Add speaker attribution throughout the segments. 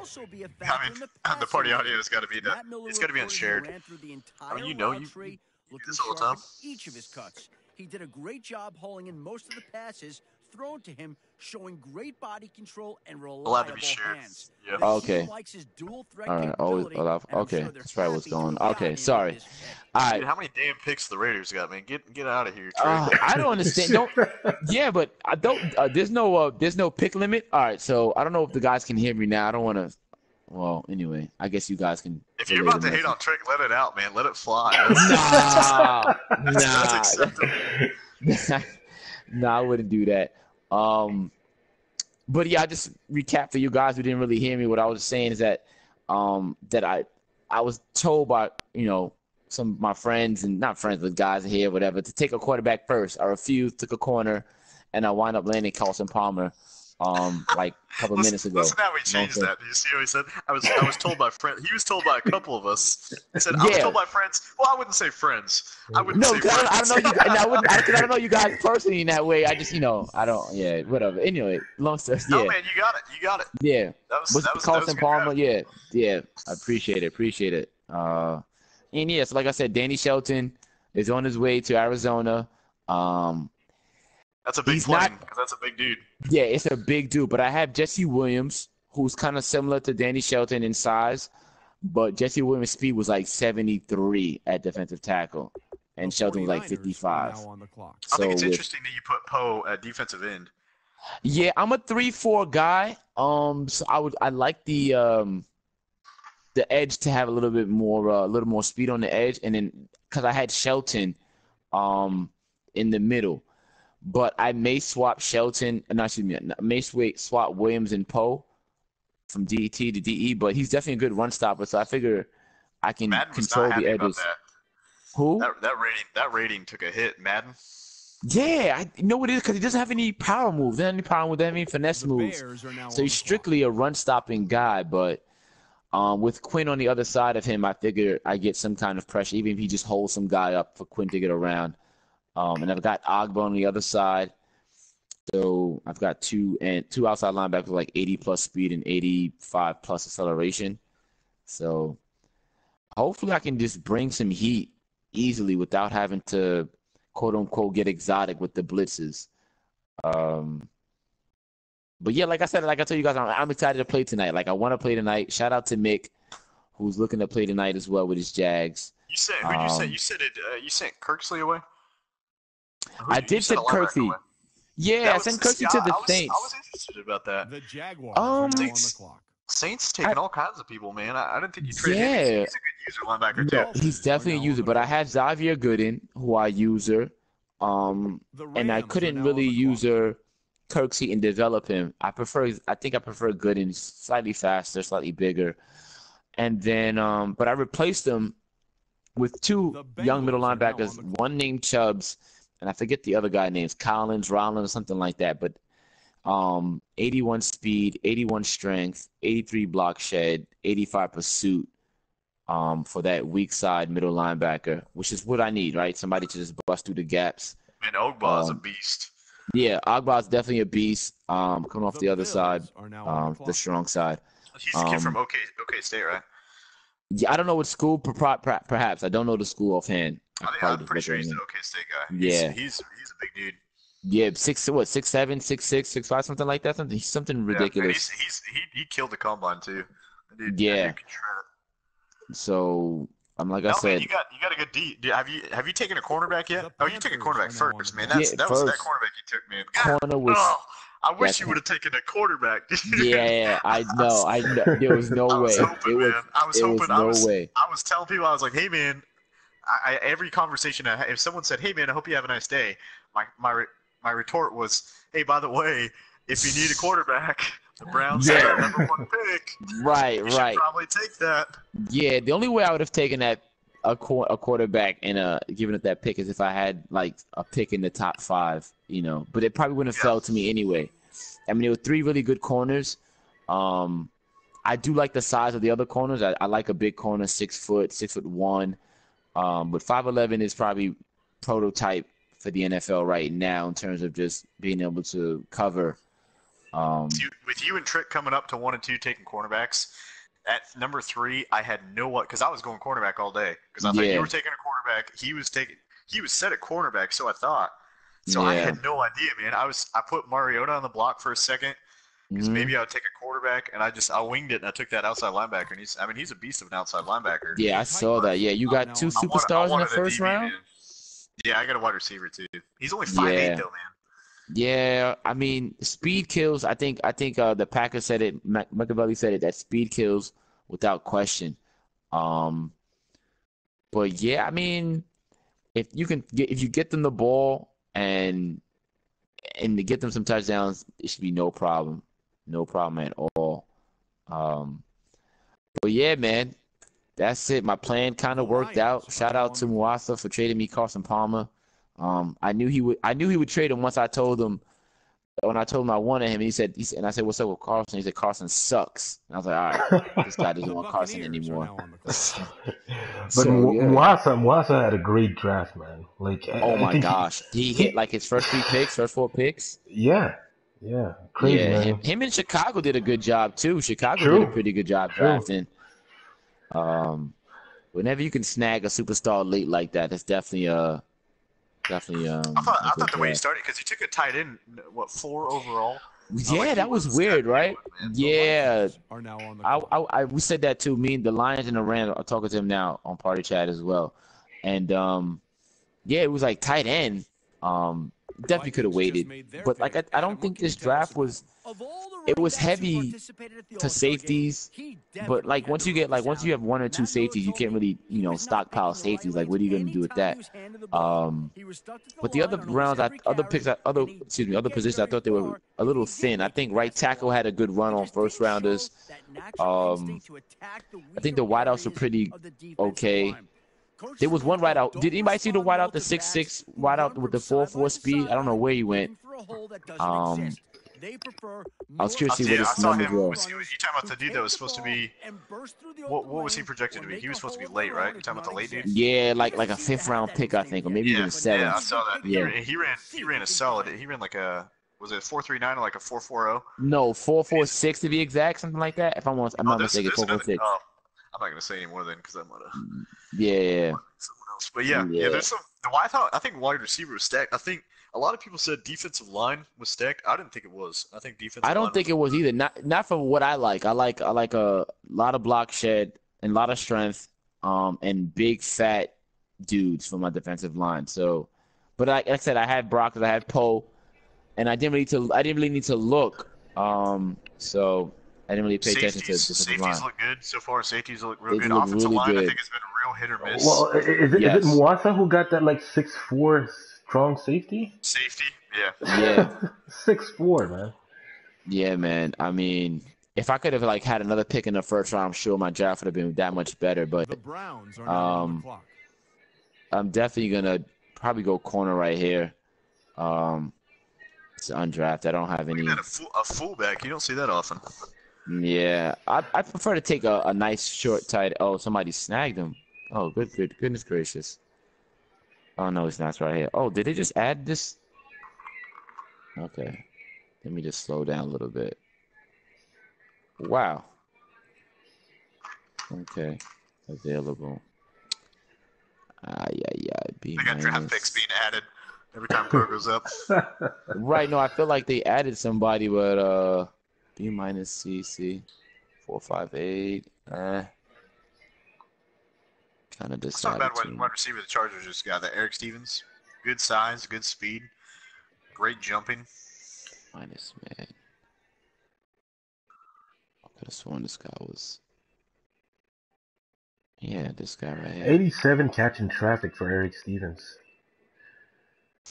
Speaker 1: also be a factor in the
Speaker 2: the party
Speaker 1: passing
Speaker 2: audio
Speaker 1: game.
Speaker 2: has got to be
Speaker 1: Matt Miller
Speaker 2: it's got to be
Speaker 1: reported he
Speaker 2: unshared.
Speaker 1: ran through the
Speaker 2: I
Speaker 1: entire
Speaker 2: mean, you know,
Speaker 1: route
Speaker 2: you
Speaker 1: tree,
Speaker 2: do
Speaker 1: looking
Speaker 2: this all the
Speaker 1: sharp
Speaker 2: time.
Speaker 1: at each of his cuts. He did a great job hauling in most of the passes thrown to him, showing great body control and reliable hands.
Speaker 2: Yeah.
Speaker 1: The
Speaker 3: Okay.
Speaker 1: team likes his dual threat
Speaker 3: All right.
Speaker 1: capability, and I'm
Speaker 3: Okay.
Speaker 1: sure they're
Speaker 3: That's probably what's
Speaker 1: happy to
Speaker 3: going
Speaker 1: have
Speaker 3: on.
Speaker 1: got
Speaker 3: Okay.
Speaker 1: him
Speaker 3: Sorry.
Speaker 1: with this pick.
Speaker 3: All right.
Speaker 2: Dude, how many damn picks the Raiders got, man? Get out of here, Trey.
Speaker 3: I don't understand. Yeah, but I don't. There's no pick limit. All right. So I don't know if the guys can hear me now. I don't want to. Well, anyway, I guess you guys can.
Speaker 2: If you're about to hate on Trey, let it out, man. Let it fly.
Speaker 3: Nah.
Speaker 2: That's acceptable.
Speaker 3: Nah, I wouldn't do that. But yeah, I just recap for you guys who didn't really hear me. What I was saying is that that I was told by some of my friends, and not friends but guys here, whatever, to take a quarterback first. I refused, took a corner, and I wound up landing Carson Palmer. Like a couple minutes ago.
Speaker 2: Listen how we changed that. Do you see what he said? I was told by friends. He was told by a couple of us. He said, I was told by friends. Well, I wouldn't say friends. I wouldn't say friends.
Speaker 3: I don't know you. I don't know you guys personally in that way. I just, I don't. Yeah, whatever. Anyway, long story. Yeah.
Speaker 2: No, man, you got it.
Speaker 3: Yeah.
Speaker 2: That was
Speaker 3: Carson Palmer.
Speaker 2: Draft.
Speaker 3: Yeah. I appreciate it. And yeah, so like I said, Danny Shelton is on his way to Arizona.
Speaker 2: That's a big plane because that's a big dude.
Speaker 3: Yeah, it's a big dude. But I have Jesse Williams, who's kind of similar to Danny Shelton in size, but Jesse Williams' speed was like 73 at defensive tackle, and Shelton was like 55.
Speaker 1: Now on the clock.
Speaker 2: I think it's interesting that you put Poe at defensive end.
Speaker 3: Yeah, I'm a 3-4 guy. So I like the edge to have a little more speed on the edge, and then because I had Shelton, in the middle. But I may swap Shelton, swap Williams and Poe from DT to DE, but he's definitely a good run stopper, so I figure I can control the edges. Who?
Speaker 2: That rating took a hit, Madden.
Speaker 3: Yeah, I know it is because he doesn't have any power moves. Doesn't have any power moves, doesn't have any finesse moves. So he's strictly a run stopping guy, but with Quinn on the other side of him, I figure I get some kind of pressure, even if he just holds some guy up for Quinn to get around. And I've got Ogba on the other side. So I've got two outside linebackers with like 80+ speed and 85+ acceleration. So hopefully I can just bring some heat easily without having to, quote unquote, get exotic with the blitzes. But yeah, like I told you guys, I'm excited to play tonight. Like I want to play tonight. Shout out to Mick, who's looking to play tonight as well with his Jags.
Speaker 2: You said you sent Kirksley away?
Speaker 3: I did send Kirksey. Yeah, I sent Kirksey to the Saints.
Speaker 2: I was interested about that.
Speaker 1: The Jaguars are now on the clock.
Speaker 2: Saints taking all kinds of people, man. I didn't think you traded him. He's a good user linebacker, too.
Speaker 3: No, he's definitely a user, but I had Xavier Gooden, who I use her, and I couldn't really use her Kirksey and develop him. I think I prefer Gooden. He's slightly faster, slightly bigger. And then, but I replaced him with two young middle linebackers, one named Chubbs, and I forget the other guy names Rollins, or something like that. But 81 speed, 81 strength, 83 block shed, 85 pursuit for that weak side middle linebacker, which is what I need, right? Somebody to just bust through the gaps.
Speaker 2: And Ogba is a beast.
Speaker 3: Yeah, Ogba is definitely a beast. Coming off the other side, the strong side.
Speaker 2: He's the kid from OK State, right?
Speaker 3: Yeah, I don't know what school, perhaps. I don't know the school offhand.
Speaker 2: I'm pretty sure he's the OK State guy.
Speaker 3: Yeah.
Speaker 2: He's a big dude.
Speaker 3: Yeah, 6'7", 6'6", 6'5", something like that. Something ridiculous.
Speaker 2: Yeah, he killed the combine too. Dude,
Speaker 3: yeah.
Speaker 2: Dude can shred it.
Speaker 3: So I said,
Speaker 2: man, you got a good D. Have you taken a cornerback yet? Oh, you took a cornerback first, man. That was that cornerback you took, man.
Speaker 3: Corner was.
Speaker 2: I wish you would have taken a quarterback.
Speaker 3: Yeah, I know. There was no way. I
Speaker 2: was telling people, I was like, hey, man. Every conversation, if someone said, hey, man, I hope you have a nice day, my retort was, hey, by the way, if you need a quarterback, the Browns have the number 1 pick.
Speaker 3: Right.
Speaker 2: You should probably take that.
Speaker 3: Yeah, the only way I would have taken a quarterback and given it that pick is if I had like a pick in the top 5, but it probably wouldn't have fell to me anyway. I mean, there were 3 really good corners. I do like the size of the other corners. I like a big corner, 6 foot, 6'1". But 5'11" is probably prototype for the NFL right now in terms of just being able to cover
Speaker 2: With you and Trick coming up to 1 and 2 taking cornerbacks, at number 3, I had no what because I was going cornerback all day because I thought you were taking a quarterback. He was set at cornerback, so I thought. So I had no idea, man. I put Mariota on the block for a second because maybe I would take a quarterback, and I winged it and I took that outside linebacker. And he's a beast of an outside linebacker.
Speaker 3: Yeah, I saw that. Yeah, you got 2 superstars in the first round.
Speaker 2: Man. Yeah, I got a wide receiver too. He's only 5'8" though, man.
Speaker 3: Yeah, I mean, speed kills. I think the Packers said it. Machiavelli said it that speed kills without question. But yeah, I mean, if you get them the ball and to get them some touchdowns, it should be no problem at all. But yeah, man, that's it. My plan kind of worked out. Shout out to Muasa for trading me Carson Palmer. I knew he would trade him once I told him. When I told him I wanted him, and he said, and I said, "What's up with Carson?" He said, "Carson sucks." And I was like, "All right, this guy doesn't want Carson anymore."
Speaker 4: But Muasa had a great draft, man. Like,
Speaker 3: oh my gosh, he hit like his first 4 picks.
Speaker 4: Yeah, crazy.
Speaker 3: Yeah,
Speaker 4: man.
Speaker 3: him in Chicago did a good job too. Chicago did a pretty good job drafting. Whenever you can snag a superstar late like that, that's definitely
Speaker 2: I thought the way he started because he took a tight end, 4 overall.
Speaker 3: Yeah, that was weird, right? Yeah, we said that too. Me, the Lions and the Rams are talking to him now on Party Chat as well, and yeah, it was like tight end. Definitely could have waited, but like I don't think this draft was. It was heavy to safeties, but like once you have 1 or 2 safeties, you can't really stockpile safeties. Like what are you gonna do with that? But the other rounds, other positions, I thought they were a little thin. I think right tackle had a good run on first rounders. I think the wideouts were pretty okay. There was one wideout. Did anybody see the wideout, the 6'6" wideout with the 4.4 speed? I don't know where he went. I was curious to see what his numbers were.
Speaker 2: You talking about the dude that was supposed to be? What was he projected to be? He was supposed to be late, right? You talking about the late dude?
Speaker 3: Yeah, like a 5th round pick, I think, or maybe even 7th.
Speaker 2: Yeah, I saw that. Yeah. He ran a solid. He ran like a, was it 4.39 or like a 4.40?
Speaker 3: No, 4.46 to be exact, something like that. If I'm not mistaken, 4.46.
Speaker 2: I'm not gonna say any more then because I'm gonna.
Speaker 3: Yeah.
Speaker 2: Someone else, but yeah. There's some. I think wide receiver was stacked. I think a lot of people said defensive line was stacked. I didn't think it was. I think defensive.
Speaker 3: I don't think it was either. Not for what I like. I like a lot of block shed and a lot of strength, and big fat dudes for my defensive line. So, but like I said, I had Brock, I had Poe, and I didn't really need to look. So. I didn't really pay attention to the defensive line.
Speaker 2: Safeties look good so far. Safeties look real good. Offensive line, I think, has been a real hit or miss.
Speaker 4: Well, is it Muasa who got that like 6'4" strong safety?
Speaker 2: Safety,
Speaker 3: yeah.
Speaker 4: 6'4", man.
Speaker 3: Yeah, man. I mean, if I could have like had another pick in the first round, I'm sure my draft would have been that much better. But
Speaker 1: the Browns are now on the clock.
Speaker 3: I'm definitely gonna probably go corner right here. It's undrafted. I don't have any.
Speaker 2: A fullback. You don't see that often.
Speaker 3: Yeah, I prefer to take a nice short tight. Oh, somebody snagged him. Oh, goodness gracious. Oh no, it's not. It's right here. Oh, did they just add this? Okay, let me just slow down a little bit. Wow. Okay, available.
Speaker 2: They got draft picks being added every time Pro goes up.
Speaker 3: Right. No, I feel like they added somebody, but B- CC 458. Kind of decided.
Speaker 2: It's not bad wide receiver the Chargers just got. That Eric Stevens, good size, good speed, great jumping.
Speaker 3: Minus man. I could have sworn this guy was. Yeah, this guy right here.
Speaker 4: 87 catching traffic for Eric Stevens.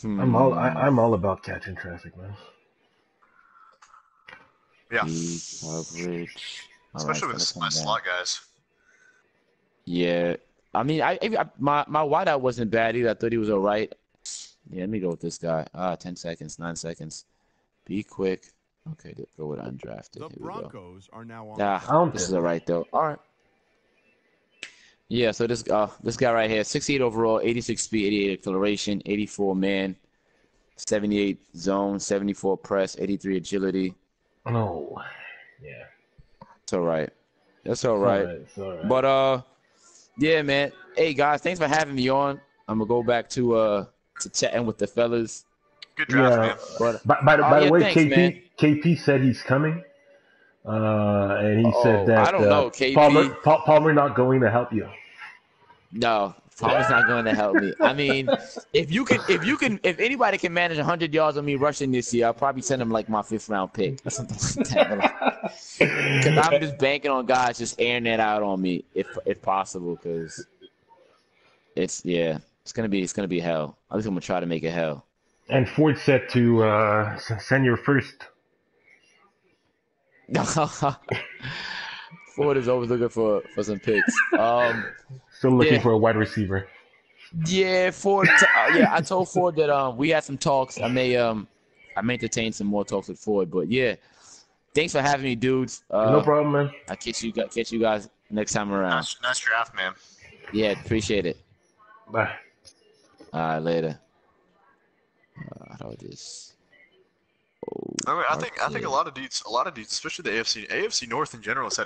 Speaker 4: I'm all about catching traffic, man.
Speaker 2: Yeah.
Speaker 3: Coverage.
Speaker 2: Especially with my slot guys.
Speaker 3: Yeah. I mean, my wideout wasn't bad either. I thought he was all right. Yeah, let me go with this guy. 10 seconds, 9 seconds. Be quick. Okay, go with undrafted.
Speaker 1: The Broncos are now on.
Speaker 3: This is all right, though. All right. Yeah, so this guy right here, 68 overall, 86 speed, 88 acceleration, 84 man, 78 zone, 74 press, 83 agility.
Speaker 4: No. Yeah.
Speaker 3: It's all right. That's all right.
Speaker 4: It's all right.
Speaker 3: But yeah, man. Hey guys, thanks for having me on. I'm gonna go back to chatting with the fellas.
Speaker 2: Good draft, man.
Speaker 3: But
Speaker 4: by the
Speaker 3: yeah,
Speaker 4: way,
Speaker 3: thanks, man.
Speaker 4: KP said he's coming. And he said that
Speaker 3: I don't know, KP.
Speaker 4: Palmer not going to help you.
Speaker 3: No, Palmer's not going to help me. I mean, if anybody can manage 100 yards on me rushing this year, I'll probably send him like my 5th round pick or something like that. Because I'm just banking on guys just airing that out on me if possible. Because it's gonna be hell. At least I'm gonna try to make it hell.
Speaker 4: And Ford said to send your first.
Speaker 3: Ford is always looking for some picks.
Speaker 4: Still looking for a wide receiver.
Speaker 3: Yeah, Ford. I told Ford that we had some talks. I may entertain some more talks with Ford. But yeah, thanks for having me, dudes.
Speaker 4: No problem, man.
Speaker 3: I'll catch you guys next time around.
Speaker 2: Nice draft, man.
Speaker 3: Yeah, appreciate it.
Speaker 4: Bye.
Speaker 3: All right, later. How about this?
Speaker 2: I mean, I think a lot of dudes, especially the AFC North in general, has had